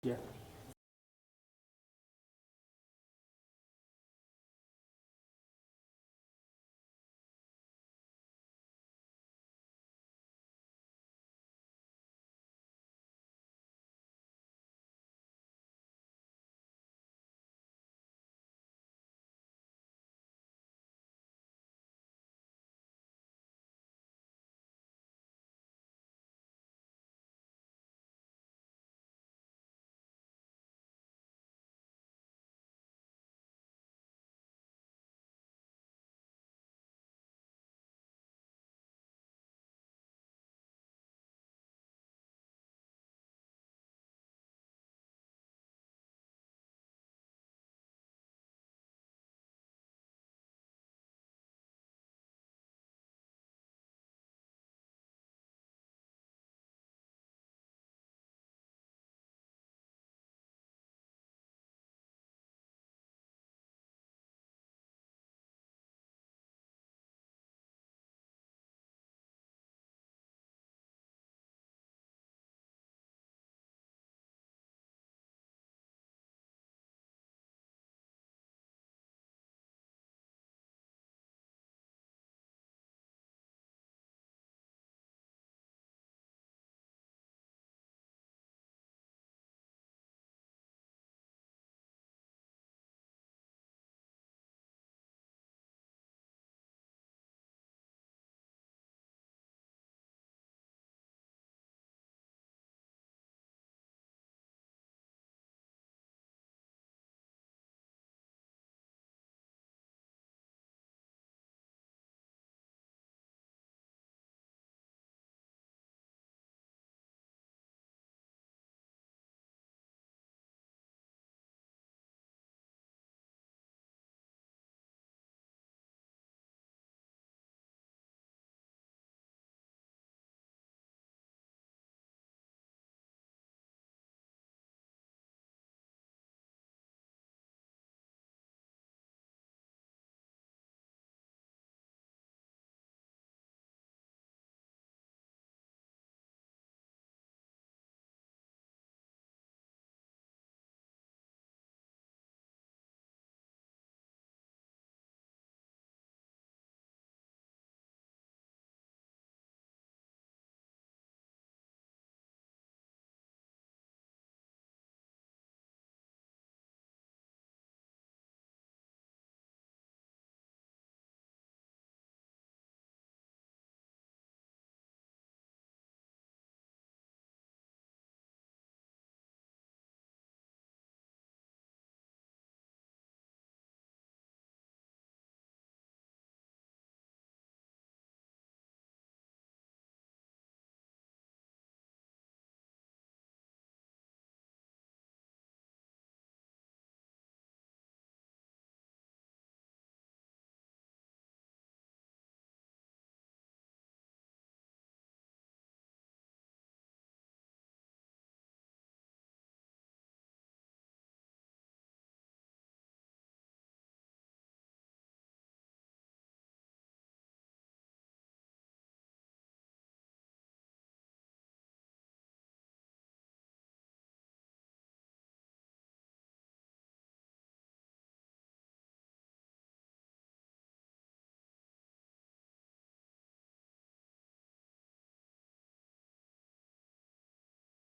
Yeah.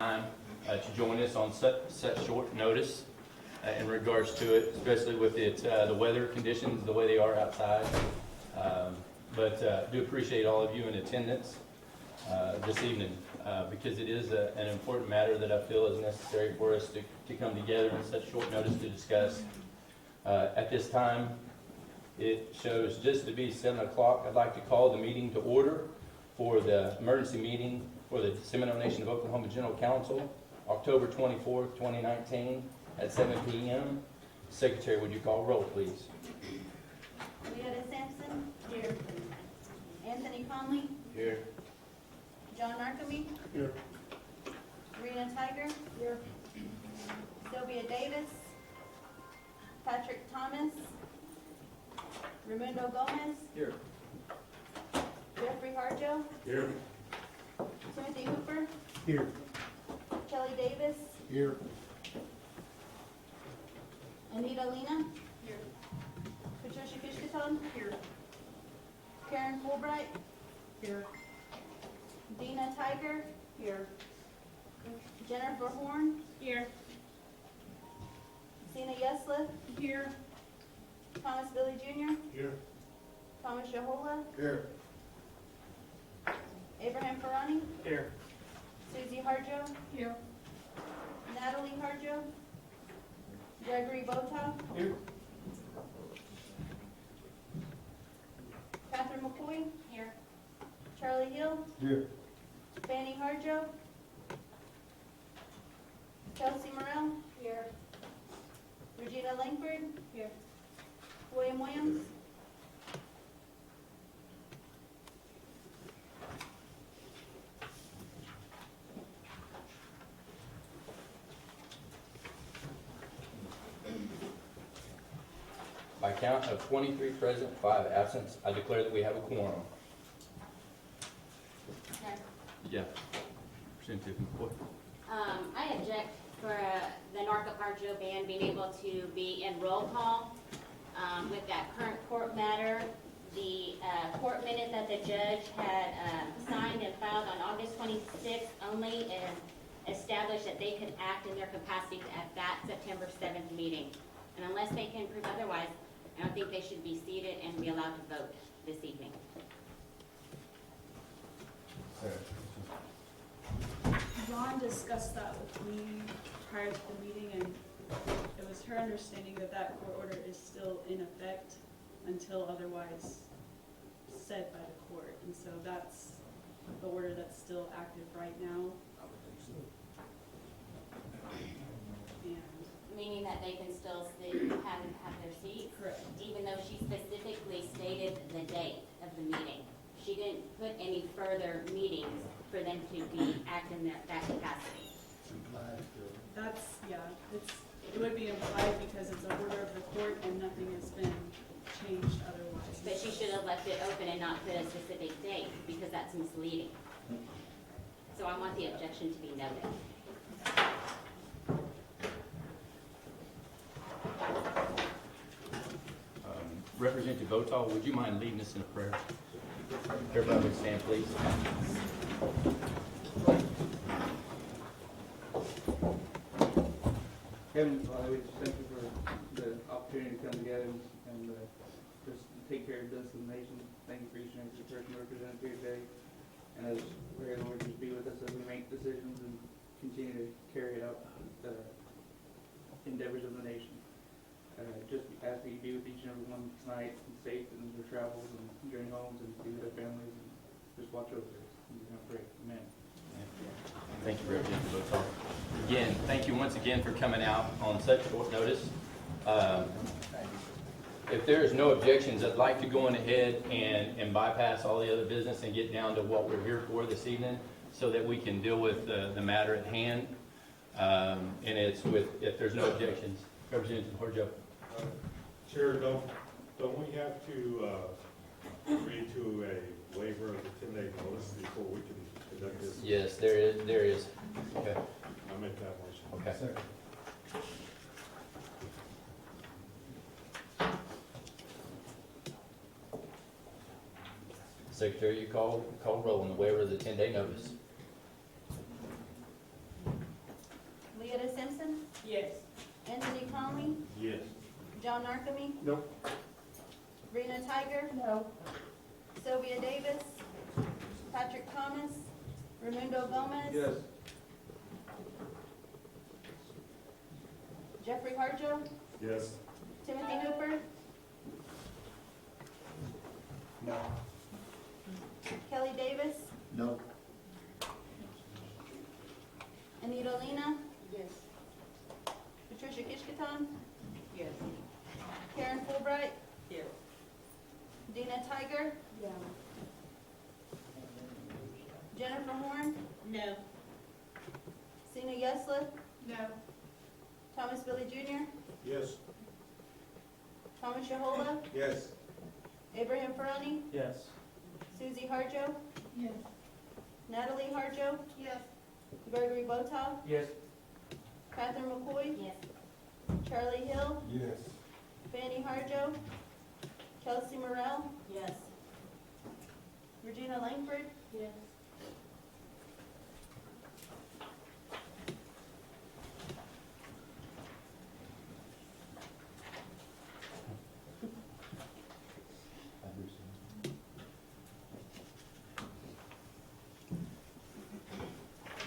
Time to join us on such short notice in regards to it, especially with the weather conditions the way they are outside. But do appreciate all of you in attendance this evening because it is an important matter that I feel is necessary for us to come together in such short notice to discuss. At this time, it shows just to be 7 o'clock. I'd like to call the meeting to order for the emergency meeting for the Seminole Nation of Oklahoma General Council, October 24th, 2019, at 7 p.m. Secretary, would you call roll, please? Leota Sampson. Here. Anthony Conley. Here. John Narcomi. Here. Rena Tiger. Here. Sylvia Davis. Patrick Thomas. Raimundo Gomez. Here. Jeffrey Harjo. Here. Timothy Hooper. Here. Kelly Davis. Here. Anita Lena. Here. Patricia Kishkaton. Here. Karen Fulbright. Here. Dina Tiger. Here. Jennifer Horn. Here. Sina Yesla. Here. Thomas Billy Jr. Here. Thomas Yahola. Here. Abraham Ferrani. Here. Susie Harjo. Here. Natalie Harjo. Gregory Botow. Here. Catherine McCoy. Here. Charlie Hill. Here. Fanny Harjo. Kelsey Morrell. Here. Regina Langford. Here. William Williams. By count of 23 present, 5 absent, I declare that we have a quorum. Yeah. Representative McCoy. I object for the Norfolk Harjo band being able to be in roll call with that current court matter. The court minute that the judge had signed and filed on August 26th only established that they could act in their capacity at that September 7th meeting. And unless they can prove otherwise, I don't think they should be seated and be allowed to vote this evening. Ron discussed that with me prior to the meeting, and it was her understanding that that court order is still in effect until otherwise said by the court. And so that's the order that's still active right now. And Meaning that they can still have their seats? correct. Even though she specifically stated the date of the meeting. She didn't put any further meetings for them to be acting that capacity. That's, yeah, it would be implied because it's an order of the court and nothing has been changed otherwise. But she should have left it open and not put a specific date, because that's misleading. So I want the objection to be noted. Representative Botal, would you mind leading us in a prayer? Everybody would stand, please. Heavenly Father, we just thank you for the opportunity to come together and just take care of this in the nation. Thank you for each and every person represented here today. And as we pray, Lord, just be with us as we make decisions and continue to carry out the endeavors of the nation. Just ask that you be with each and every one tonight and safe in their travels and journey homes, and be with their families, and just watch over us. And we're going to pray. Amen. Thank you, Representative Botal. Again, thank you once again for coming out on such short notice. If there is no objections, I'd like to go on ahead and bypass all the other business and get down to what we're here for this evening, so that we can deal with the matter at hand. And it's if there's no objections. Representative Harjo. Chair, don't we have to agree to a waiver of the 10-day notice before we can conduct this? Yes, there is. Okay. I'll make that motion. Okay. Secretary, you call roll on the waiver of the 10-day notice. Leota Simpson. Yes. Anthony Conley. Yes. John Narcomi. Nope. Rena Tiger. No. Sylvia Davis. Patrick Thomas. Raimundo Gomez. Yes. Jeffrey Harjo. Yes. Timothy Hooper. No. Kelly Davis. No. Anita Lena. Yes. Patricia Kishkaton. Yes. Karen Fulbright. Yes. Dina Tiger. Yeah. Jennifer Horn. No. Sina Yesla. No. Thomas Billy Jr. Yes. Thomas Yahola. Yes. Abraham Ferrani. Yes. Susie Harjo. Yes. Natalie Harjo. Yes. Gregory Botow. Yes. Catherine McCoy, Yes. Charlie Hill, Yes. Fanny Harjo, Kelsey Morrell, Yes. Regina Langford, Yes.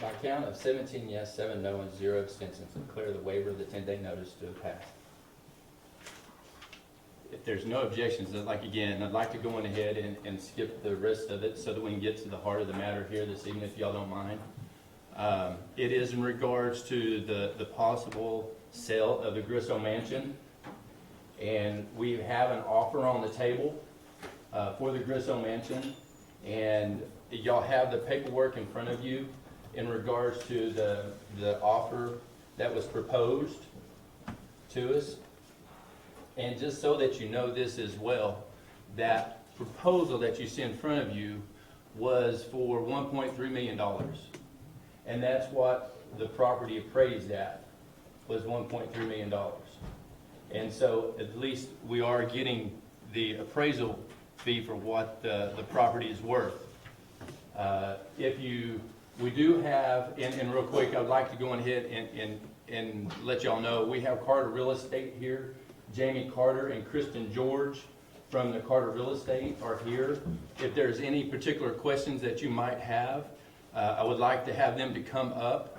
By count of 17 yes, 7 no, and 0 abstentions, declare the waiver of the 10-day notice to have passed. If there's no objections, then I'd like to go on ahead and skip the rest of it so that we can get to the heart of the matter here this evening, if y'all don't mind. It is in regards to the possible sale of the Grisso Mansion. And we have an offer on the table for the Grisso Mansion. And y'all have the paperwork in front of you in regards to the offer that was proposed to us. And just so that you know this as well, that proposal that you see in front of you was for $1.3 million. And that's what the property appraised at, was $1.3 million. And so at least we are getting the appraisal fee for what the property is worth. We do have, and real quick, I'd like to go ahead and let y'all know, we have Carter Real Estate here. Jamie Carter and Kristen George from the Carter Real Estate are here. If there's any particular questions that you might have, I would like to have them to come up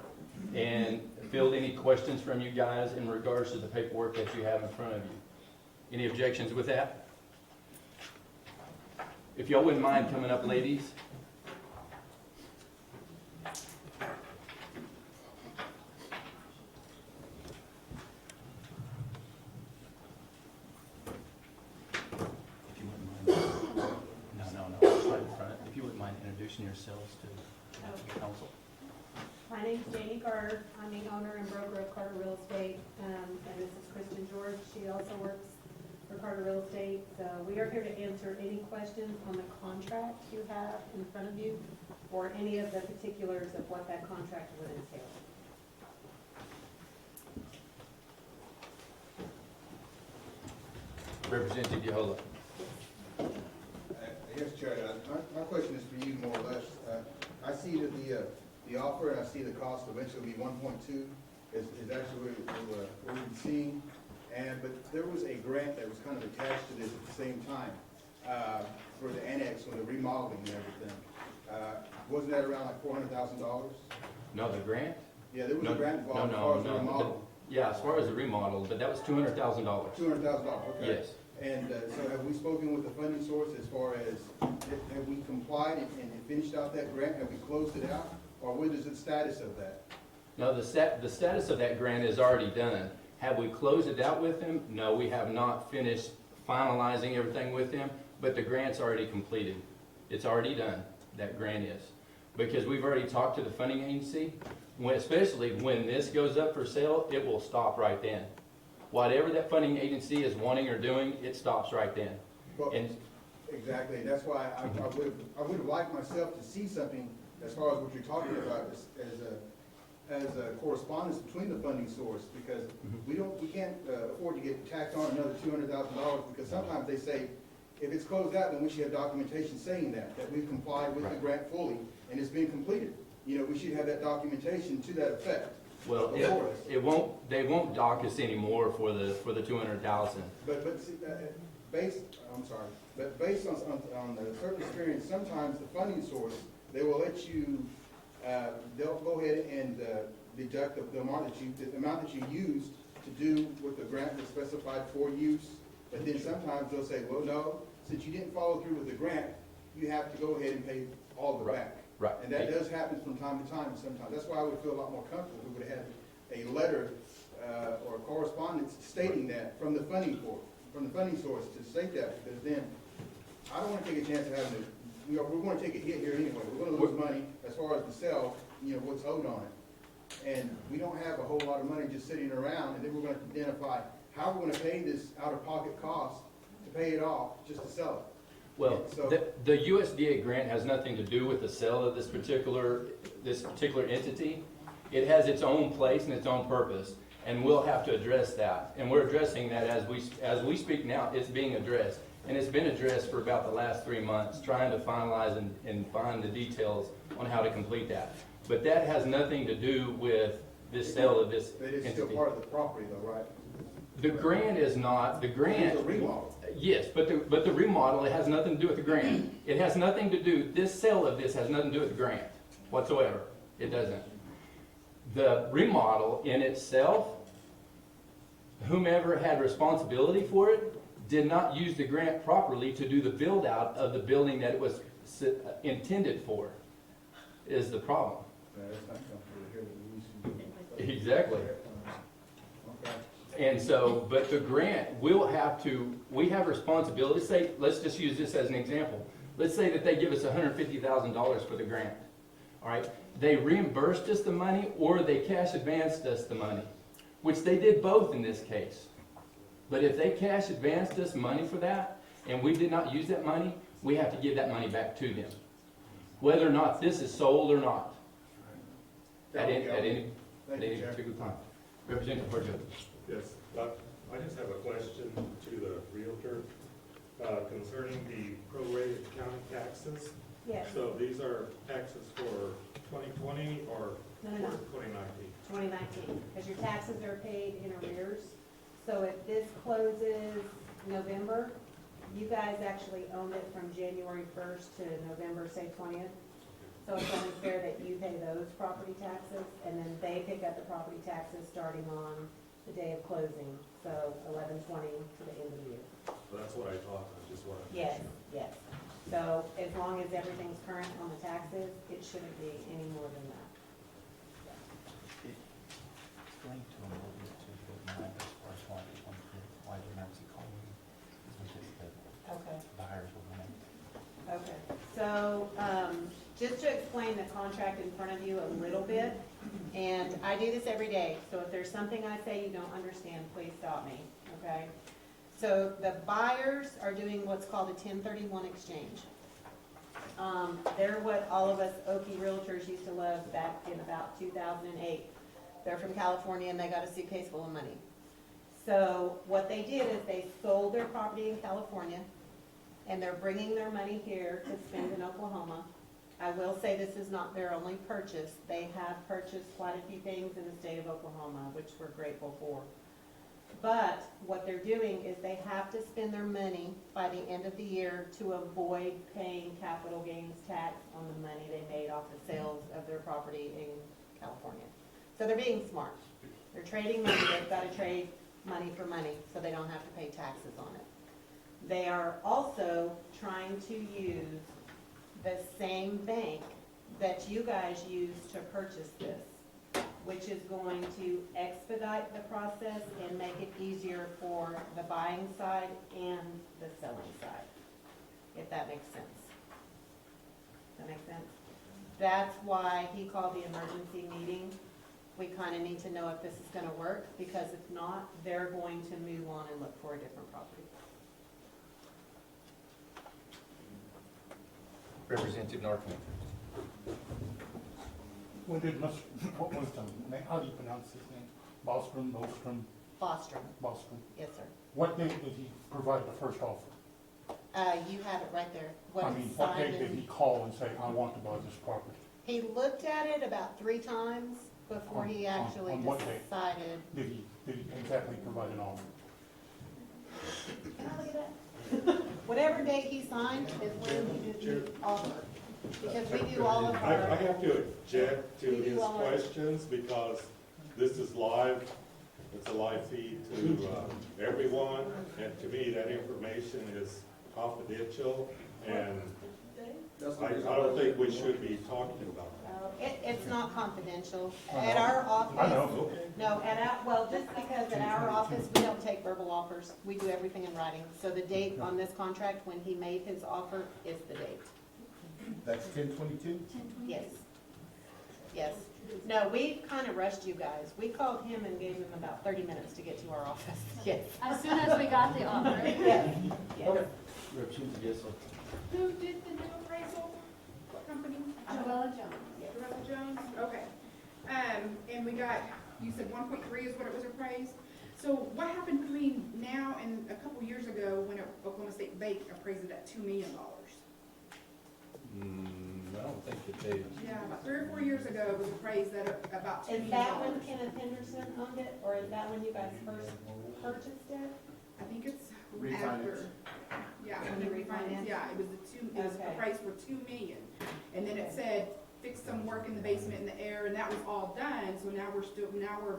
and field any questions from you guys in regards to the paperwork that you have in front of you. Any objections with that? If y'all wouldn't mind coming up, ladies. If you wouldn't mind. No, right in front. If you wouldn't mind introducing yourselves to the council. My name's Janie Carter. I'm the owner and broker of Carter Real Estate, and this is Kristen George. She also works for Carter Real Estate. So we are here to answer any questions on the contract you have in front of you, or any of the particulars of what that contract would entail. Representative Yohola. Yes, Chair, my question is for you more or less. I see that the offer and I see the cost eventually be 1.2 is actually what we're seeing. But there was a grant that was kind of attached to this at the same time for the annex for the remodeling and everything. Wasn't that around like $400,000? No, the grant? Yeah, there was a grant involved as No, far as the no. remodel. Yeah, as far as the remodel, but that was $200,000. $200,000, okay. Yes. And so have we spoken with the funding source as far as, have we complied and finished out that grant? Have we closed it out? Or what is the status of that? No, the status of that grant is already done. Have we closed it out with him? No, we have not finished finalizing everything with him, but the grant's already completed. It's already done, that grant is. Because we've already talked to the funding agency, especially when this goes up for sale, it will stop right then. Whatever that funding agency is wanting or doing, it stops right then. Well, And exactly, and that's why I would have liked myself to see something as far as what you're talking about as a correspondence between the funding source, because we can't afford to get tacked on another $200,000, because sometimes they say, if it's closed out, then we should have documentation saying that we've complied with the grant fully and it's been completed. You know, we should have that documentation to that effect. well, Before us. they won't dock us anymore for the 200,000. But see, based on a certain experience, sometimes the funding source, they will let you, they'll go ahead and deduct the amount that you used to do what the grant was specified for use. But then sometimes they'll say, well, no, since you didn't follow through with the grant, you have to go ahead and pay all the back. Right. And that does happen from time to time sometimes. That's why I would feel a lot more comfortable if we would have had a letter or correspondence stating that from the funding source to state that, because then I don't want to take a chance of having to, we're going to take a hit here anyway. We're going to lose money as far as the sale, what's owed on it. And we don't have a whole lot of money just sitting around, and then we're going to identify how we're going to pay this out-of-pocket cost to pay it off just to sell it. Well, So- the USDA grant has nothing to do with the sale of this particular entity. It has its own place and its own purpose, and we'll have to address that. And we're addressing that as we speak now. It's being addressed, and it's been addressed for about the last 3 months, trying to finalize and find the details on how to complete that. But that has nothing to do with this sale of this But it's still entity. part of the property though, right? The grant is not, the grant. It's a remodel. Yes, but the remodel, it has nothing to do with the grant. It has nothing to do, this sale of this has nothing to do with the grant whatsoever. It doesn't. The remodel in itself, whomever had responsibility for it, did not use the grant properly to do the build out of the building that it was intended for, is the problem. That's not comfortable here with the lease. Exactly. Okay. And so, but the grant, we have responsibility. Say, let's just use this as an example. Let's say that they give us $150,000 for the grant. All right, they reimbursed us the money or they cash advanced us the money, which they did both in this case. But if they cash advanced us money for that and we did not use that money, we have to give that money back to them, whether or not this is sold or not. At any Thank you, Chair. particular time. Representative Porter. Yes, I just have a question to the Realtor concerning the prorated county taxes. Yes, So these are taxes for 2020 or no, 2019? 2019, because your taxes are paid in arrears. So if this closes November, you guys actually own it from January 1st to November, say 20th. So it's only fair that you pay those property taxes, and then they pick up the property taxes starting on the day of closing, so 11/20 to the end of the year. So that's what I thought, I just wanted to. Yes, yes. So as long as everything's current on the taxes, it shouldn't be any more than that. Explain to them what it is to the mind as far as why the emergency calling is just the Okay. buyers will want. Okay, so, just to explain the contract in front of you a little bit, and I do this every day, so if there's something I say you don't understand, please stop me, okay? So the buyers are doing what's called a 1031 exchange. They're what all of us Okie realtors used to love back in about 2008. They're from California and they got a suitcase full of money. So what they did is they sold their property in California, and they're bringing their money here to spend in Oklahoma. I will say this is not their only purchase. They have purchased quite a few things in the state of Oklahoma, which we're grateful for. But what they're doing is they have to spend their money by the end of the year to avoid paying capital gains tax on the money they made off the sales of their property in California. So they're being smart. They're trading money. They've got to trade money for money so they don't have to pay taxes on it. They are also trying to use the same bank that you guys used to purchase this, which is going to expedite the process and make it easier for the buying side and the selling side, if that makes sense. Does that make sense? That's why he called the emergency meeting. We kind of need to know if this is going to work, because if not, they're going to move on and look for a different property. Representative Northman. What was the name, how do you pronounce his name? Bostrom, Bostrom, Bostrom? yes, sir. What date did he provide the first offer? You have it right there. I What mean, is what signed date did in- he call and say, I want to buy this property? He looked at it about 3 times before he On- actually on what date? decided. Did he exactly provide an offer? Can I look at that? Whatever date he signed is when he did the offer. Because we do all of I our, have to object to We do his all our- questions because this is live. It's a live feed to everyone, and to me, that information is confidential, and I don't think we should be talking about that. it's not confidential. At our office. I know. No, well, just because at our office, we don't take verbal offers. We do everything in writing. So the date on this contract, when he made his offer, is the date. That's 10/22? Yes. Yes. No, we kind of rushed you guys. We called him and gave him about 30 minutes to get to our office. Yes. As soon as we got the offer. Yes. Yes. Representative Gissel. Who did the new appraisal? What company? Joella Jones. Yes. Joella Jones? Okay. And we got, you said 1.3 is what it was appraised? So what happened between now and a couple years ago when Oklahoma State Bank appraised it at $2 million? I don't think that they, Yeah, about 3 or 4 years ago, it was appraised at about $2 Is million. that when Kenneth Henderson owned it, or is that when you guys first purchased it? I think it's Refinance. after. Yeah, When when you they refinanced, refinanced? yeah, it was Okay. appraised for $2 million. And then it said, fix some work in the basement in the air, and that was all done, so now we're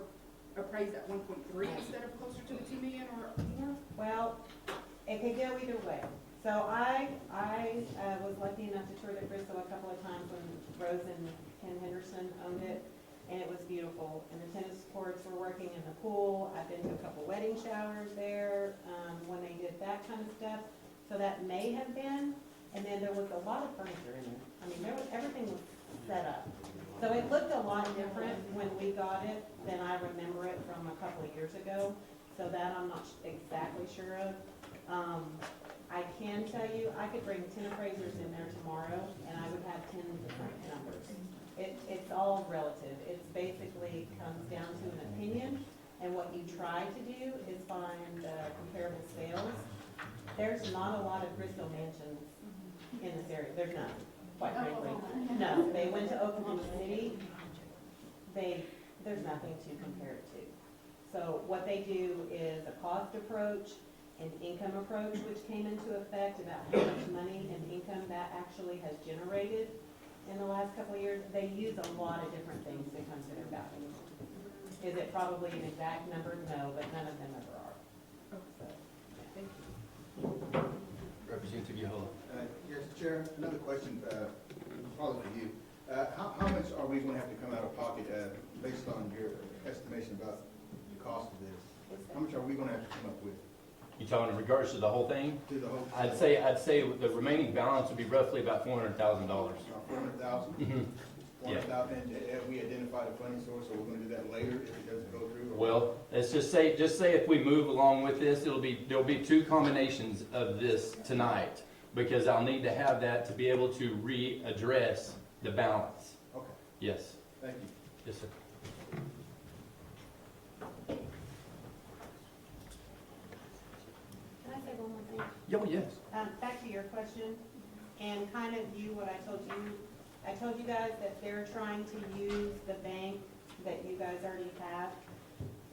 appraised at 1.3 instead of closer to the 2 million or more? Well, it could go either way. So I was lucky enough to tour the Bristol a couple of times when Rose and Ken Henderson owned it, and it was beautiful. And the tennis courts were working in the pool. I've been to a couple wedding showers there, when they did that kind of stuff. So that may have been, and then there was a lot of furniture in there. I mean, everything was set up. So it looked a lot different when we got it than I remember it from a couple of years ago. So that I'm not exactly sure of. I can tell you, I could bring 10 appraisers in there tomorrow, and I would have 10 different numbers. It's all relative. It's basically comes down to an opinion, and what you try to do is find comparable sales. There's not a lot of Bristol mansions in this area. There's none, quite frankly. No, they went to Oklahoma City. There's nothing to compare it to. So what they do is a cost approach, an income approach, which came into effect about how much money and income that actually has generated in the last couple of years. They use a lot of different things to come to their value. Is it probably an exact number? No, but none of them ever are. So, Thank you. Representative Yohola. Yes, Chair, another question, probably for you. How much are we gonna have to come out of pocket, based on your estimation about the cost of this? How much are we gonna have to come up with You talking in regards to the whole thing? to the whole? I'd say the remaining balance would be roughly about $400,000. $400,000? Mhm. Yeah. $400,000, and have we identified a funding source, or we're gonna do that later if it doesn't go through? or- Well, let's just say if we move along with this, there'll be two combinations of this tonight, because I'll need to have that to be able to readdress the balance. Okay, Yes, thank you. yes, sir. can I say one more thing? Oh, yes. Back to your question, and kind of what I told you. I told you guys that they're trying to use the bank that you guys already have.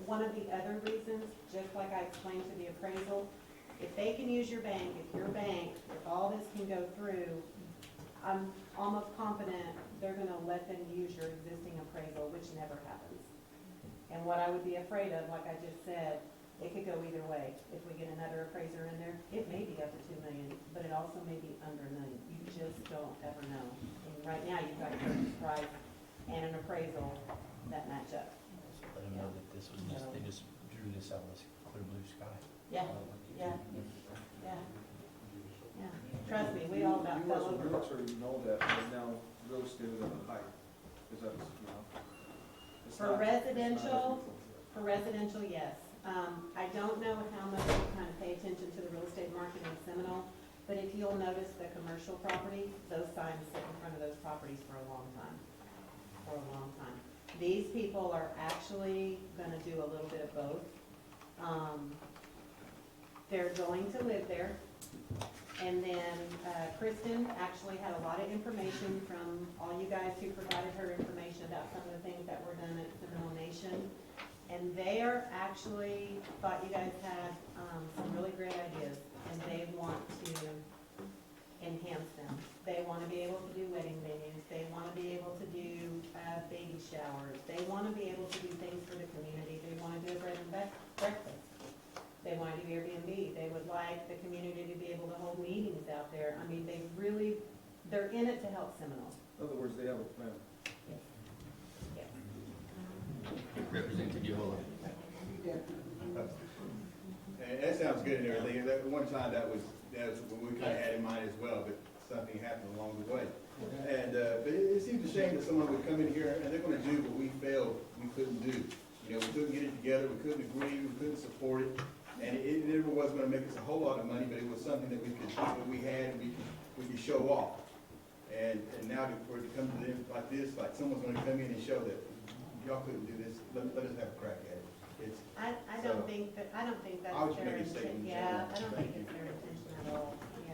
One of the other reasons, just like I explained to the appraisal, if they can use your bank, if all this can go through, I'm almost confident they're gonna let them use your existing appraisal, which never happens. And what I would be afraid of, like I just said, it could go either way. If we get another appraiser in there, it may be up to 2 million, but it also may be under $1 million. You just don't ever know. And right now, you've got a purchase price and an appraisal that match up. Let them know that this was they just drew this out of this clear blue sky. Yeah, yeah, yeah. Yeah. Trust me, we all about You fell as a over. realtor, you know that right now, real estate is at a height, because that's, it's For not- residential, yes. I don't know how much you kind of pay attention to the real estate market in Seminole, but if you'll notice the commercial property, those signs sit in front of those properties for a long time. These people are actually gonna do a little bit of both. They're going to live there. And then Kristen actually had a lot of information from all you guys who provided her information about some of the things that were done at Seminole Nation. And they are actually, thought you guys had some really great ideas, and they want to enhance them. They want to be able to do wedding venues, they want to be able to do baby showers, they want to be able to do things for the community, they want to do a bread and breakfast. They want to do Airbnb, they would like the community to be able to hold meetings out there. I mean, they're in it to help Seminole. In other words, they have a plan. Yes. Representative Yohola. And that sounds good and everything. At one time, that was what we kind of had in mind as well, but something happened along the way. And, but it seems a shame that someone would come in here and they're gonna do what we felt we couldn't do. You know, we couldn't get it together, we couldn't agree, we couldn't support it. And it never was gonna make us a whole lot of money, but it was something that we had, and we could show off. And now for it to come to them like this, like someone's gonna come in and show that y'all couldn't do this, let us have a crack at it. It's, I So- don't think that's I would their make a intention. statement. Yeah, I don't think Thank you. it's their intention at all, yeah.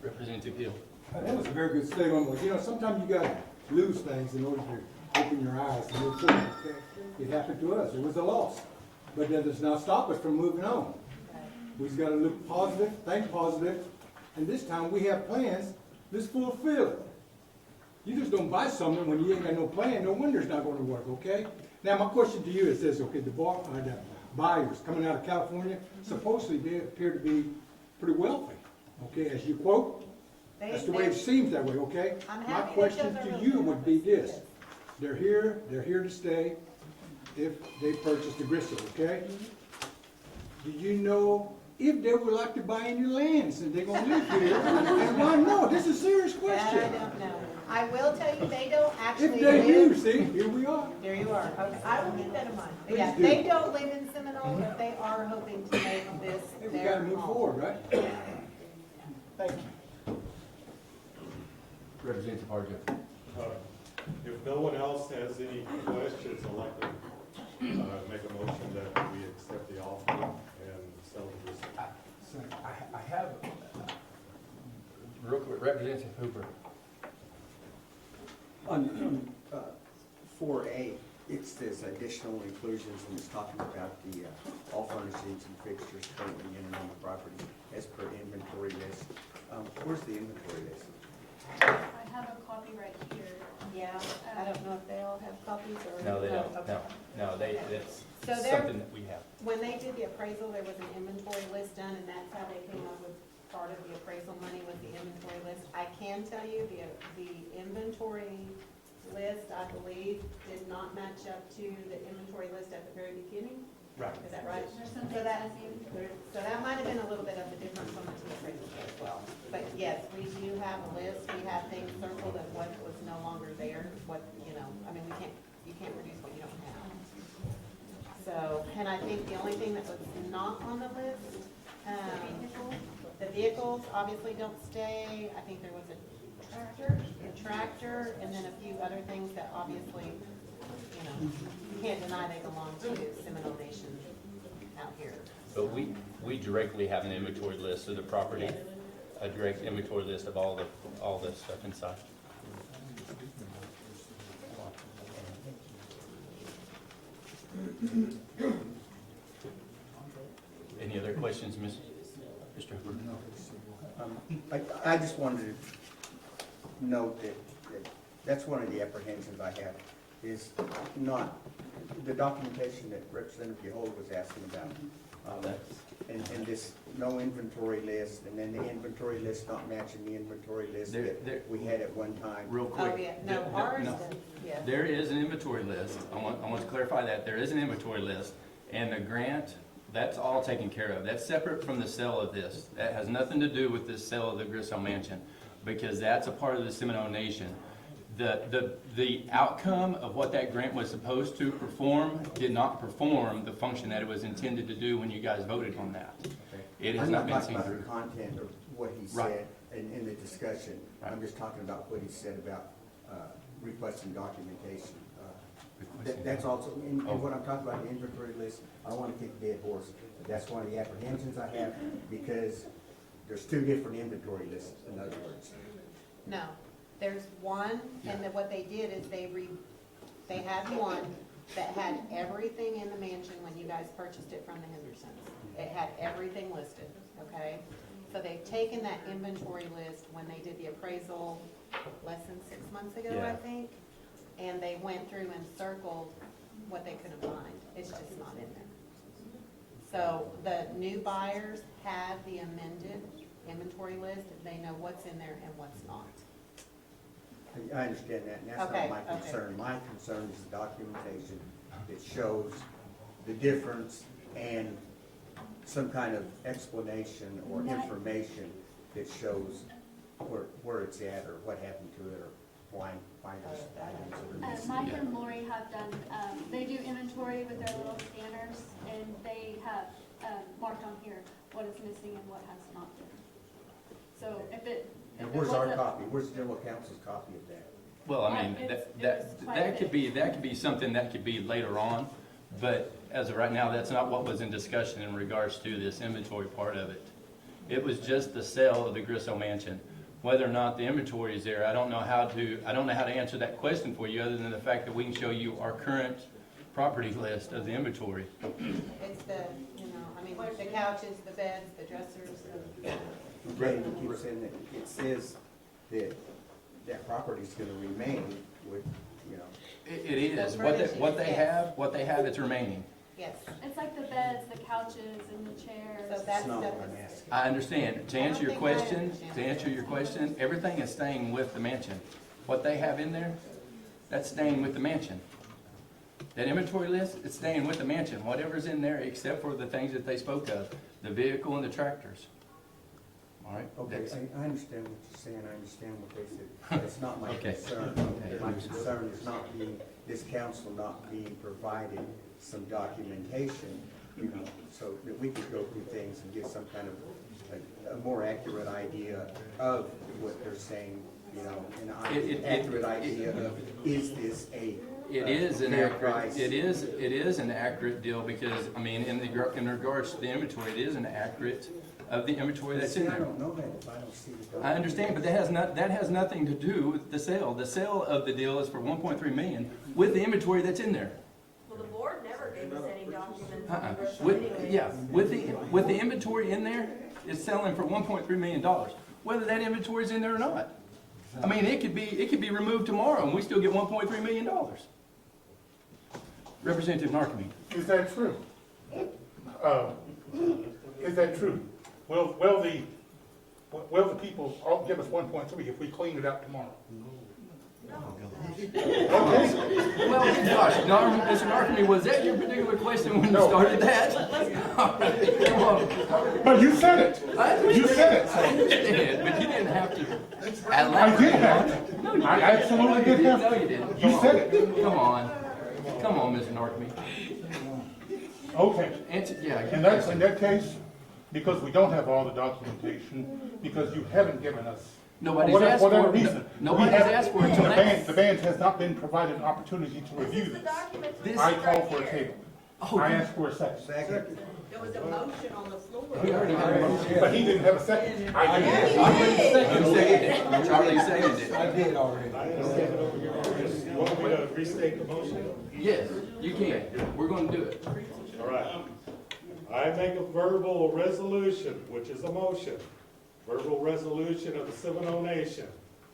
Representative Hill. That was a very good statement. You know, sometimes you gotta lose things in order to open your eyes and move forward, okay? It happened to us. It was a loss. But that does not stop us from moving on. We just gotta look positive, think positive, and this time we have plans. Let's fulfill it. You just don't buy something when you ain't got no plan. No wonder it's not gonna work, okay? Now, my question to you is this, okay, the buyers coming out of California, supposedly they appear to be pretty wealthy, okay, as you quote. That's the way it seems that way, okay? I'm My happy to question show to their you real would be numbers. this: they're here to stay if they purchase the Gristle, okay? Do you know if they would like to buy any land since they're gonna live here? And why no? This is a serious That question. I don't know. I will tell you, they don't actually If they do, live. see, here we are. There you are. Okay, I will keep that in mind. But Please yeah, do. they don't live in Seminole, but they are hoping to make this We their gotta move home. forward, right? Thank you. Representative Harjo. If no one else has any questions, I'd like to make a motion that we accept the offer and sell this. I have, real quick, Representative Hooper. On 4A, it says additional inclusions, and it's talking about the all furnishings and fixtures currently in and on the property as per inventory list. Where's the inventory list? I have a copy right here. Yeah, I don't know if they all have copies or. No, they don't, Okay. no, that's So they're- something that we have. When they did the appraisal, there was an inventory list done, and that's how they came up with part of the appraisal money was the inventory list. I can tell you, the inventory list, I believe, did not match up to the inventory list at the very beginning. Right. Is that right? There's some So that, things so that might have been a little bit of the difference on the two appraisals as well. But yes, we do have a list, we have things circled of what was no longer there, what, you know, I mean, you can't produce what you don't have. So, and I think the only thing that was not on the list, the vehicles obviously don't stay. I think there was a tractor, and then a few other things that obviously, you know, you can't deny they belong to Seminole Nation out here. But we directly have an inventory list of the property, a direct inventory list of all the stuff inside. Any other questions, Mr. Hooper? I just wanted to note that that's one of the apprehensions I have, is not the documentation that Representative Yehola was asking about. And this no inventory list, and then the inventory list not matching the inventory list There- that we had at one time. Real quick. Oh, yeah, no, there- ours, no. yeah. There is an inventory list. I want to clarify that. There is an inventory list, and the grant, that's all taken care of. That's separate from the sale of this. That has nothing to do with the sale of the Griswold Mansion, because that's a part of the Seminole Nation. The outcome of what that grant was supposed to perform did not perform the function that it was intended to do when you guys voted on that. It has not been seen I'm not through. talking about the content of what he Right. said in the discussion. Right. I'm just talking about what he said about requesting documentation. That's also, and what I'm talking about, the inventory list, I don't want to kick a dead horse. But that's one of the apprehensions I have, because there's two different inventory lists, in other words. No, there's one, and then what they did is they had one that had everything in the mansion when you guys purchased it from the Hendersons. It had everything listed, okay? So they've taken that inventory list when they did the appraisal less than 6 months ago, I Yeah. think, and they went through and circled what they couldn't find. It's just not in there. So the new buyers have the amended inventory list, they know what's in there and what's not. I understand that, and that's Okay, not my okay. concern. My concern is the documentation that shows the difference and some kind of explanation or information that shows where it's at, or what happened to it, or why there's items that are missing. Mike and Lori have done, they do inventory with their little scanners, and they have marked on here what is missing and what has not been. So if it And where's our wasn't- copy? Where's the general counsel's copy of that? Well, I mean, that could be something that could be later on, but as of right now, that's not what was in discussion in regards to this inventory part of it. It was just the sale of the Grisso Mansion. Whether or not the inventory is there, I don't know how to answer that question for you, other than the fact that we can show you our current property list of the inventory. It's the, I mean, the couches, the beds, the dressers, Right, you keep saying that, it says that that property's gonna remain with, It is, what they have, it's remaining. yes. It's like the beds, the couches, and the chairs. So that's That's not what the, I'm asking. I understand. To I don't answer your think I question, understand. everything is staying with the mansion. What they have in there, that's staying with the mansion. That inventory list, it's staying with the mansion, whatever's in there, except for the things that they spoke of, the vehicle and the tractors. All right? Okay, That's- I understand what you're saying, I understand what they said. That's not my Okay. concern. My concern is not being, this council not being provided some documentation, so that we could go through things and get some kind of a more accurate idea of what they're saying, and an accurate idea of, is this a It is an fair accurate, price? it is an accurate deal because, I mean, in regards to the inventory, it is an accurate of the inventory that's in See, I there. don't know that if I don't see the I understand, but that has nothing to do with the sale. The sale of the deal is for 1.3 million with the inventory that's in there. Well, the board never gave us any documents. With the inventory in there, it's selling for $1.3 million, whether that inventory is in there or not. I mean, it could be removed tomorrow and we still get $1.3 million. Representative Narcomi. Is that true? Is that true? Will the people all give us 1.3 if we clean it up tomorrow? Well, gosh, Mr. Narcomi, was that your particular question when you started that? Come on. No, you said it. You said it. I understand, but you didn't have to. I did have to. I absolutely did have No, to. you didn't. You said it. Come on, Mr. Narcomi. Okay. Yeah. In that case, because we don't have all the documentation, because you haven't given us, Nobody's for asked whatever for it. reason. Nobody's we haven't- asked for it until now. The band has not been provided an opportunity to review this. I call for a table. I ask for a second. There was a motion on the floor. We already had a motion. But he didn't have a second. I did. Charlie seconded it. I did already. You want me to restate the motion? Yes, you can. We're gonna do it. All right. I make a verbal resolution, which is a motion, verbal resolution of the Seminole Nation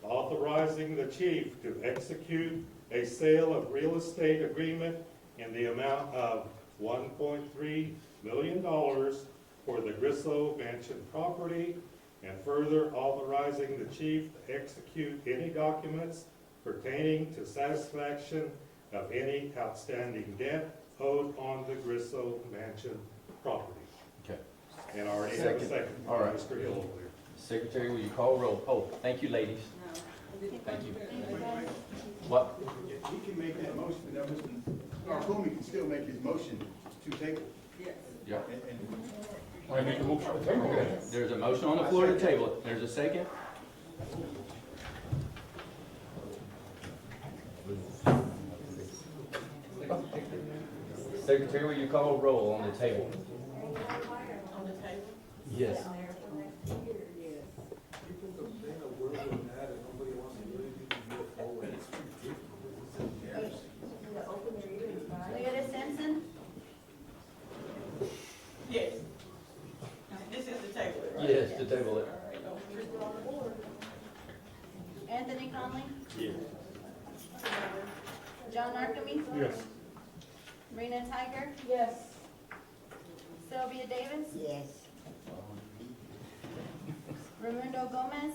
authorizing the chief to execute a sale of real estate agreement in the amount of $1.3 million for the Grisso Mansion property, and further authorizing the chief to execute any documents pertaining to satisfaction of any outstanding debt owed on the Grisso Mansion property. Okay. And I already have a second. All right. Mr. Hill over there. Secretary, will you call roll? Oh, thank you, ladies. Thank you. What? He can make that motion, but Mr. Narcomi can still make his motion to table. Yeah. I make a motion to table. Okay. There's a motion on the floor to table it. There's a second. Secretary, will you call roll on the table? On the table? Yes. Leota Simpson? Yes. This is the table. Yes, to table it. Anthony Conley? Yes. John Markamy? Yes. Rena Tiger? yes. Sylvia Davis? Yes. Raimundo Gomez?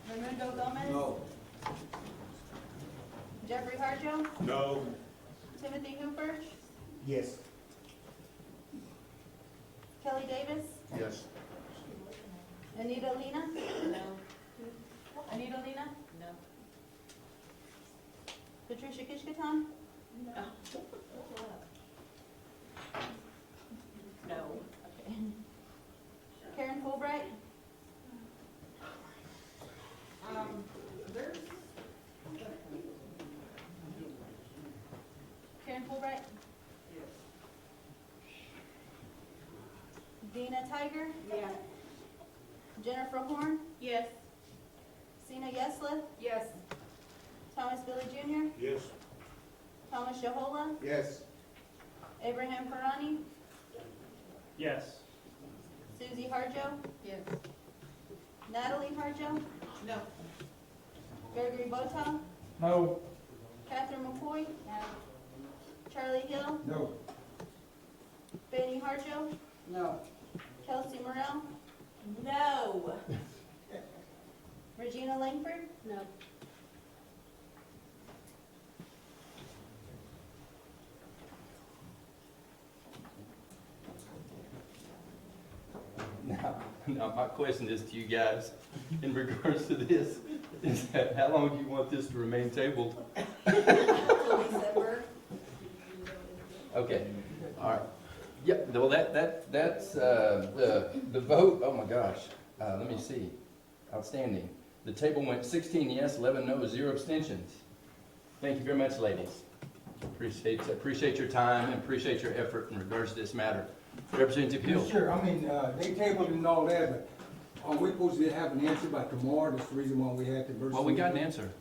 Raimundo Gomez? No. Jeffrey Harjo? No. Timothy Hooper? Yes. Kelly Davis? Yes. Anita Lena? No. Anita Lena? No. Patricia Kishkaton? No. No. Okay. Karen Fulbright? Dina Tiger, Yeah. Jennifer Horn, Yes. Sina Yesla, Yes. Thomas Billy Jr., Yes. Thomas Jahola, Yes. Abraham Parani, Yes. Susie Harjo, Yes. Natalie Harjo, No. Gregory Boto, No. Catherine McCoy, Charlie Hill, No. Benny Harjo, No. Kelsey Morrell, No. Regina Langford, No. Now, my question is to you guys, in regards to this, is that how long do you want this to remain tabled? Till December. Okay, all right. Yeah, well, that's, the vote, oh my gosh, let me see. Outstanding. The table went 16 yes, 11 no, 0 abstentions. Thank you very much, ladies. Appreciate your time and appreciate your effort in regards to this matter. Representative Hill. Sure, I mean, they tabled and all that, but are we supposed to have an answer by tomorrow? That's the reason why we had the emergency. Well, we got an answer.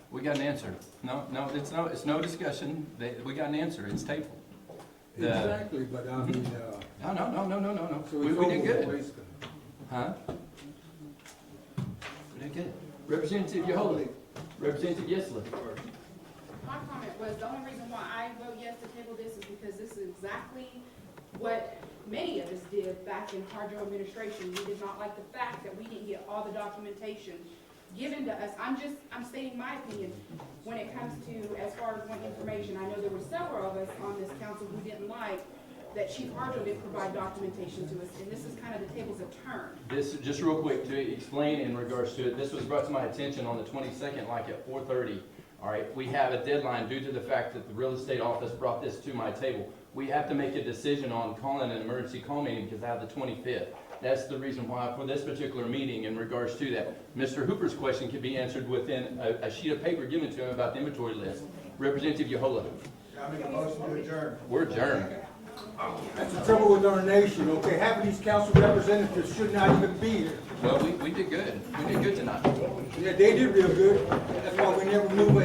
We got an answer. No, it's no discussion. We got an answer. It's tabled. Exactly, but I mean, No. so We it's did over good. basically. Huh? We did good. Representative Yahola. Representative Yesler. My comment was, the only reason why I vote yes to table this is because this is exactly what many of us did back in Harjo administration. We did not like the fact that we didn't get all the documentation given to us. I'm stating my opinion when it comes to, as far as one information. I know there were several of us on this council who didn't like that Chief Harjo didn't provide documentation to us, and this is kind of the tables have turned. This, just real quick, to explain in regards to it, this was brought to my attention on the 22nd, like at 4:30. All right, we have a deadline due to the fact that the real estate office brought this to my table. We have to make a decision on calling an emergency call meeting because I have the 25th. That's the reason why for this particular meeting in regards to that. Mr. Hooper's question can be answered within a sheet of paper given to him about the inventory list. Representative Yahola. I make a motion to adjourn. We're adjourned. That's the trouble with our nation, okay? Half of these council representatives should not even be here. Well, we did good. We did good tonight. Yeah, they did real good. That's why we never move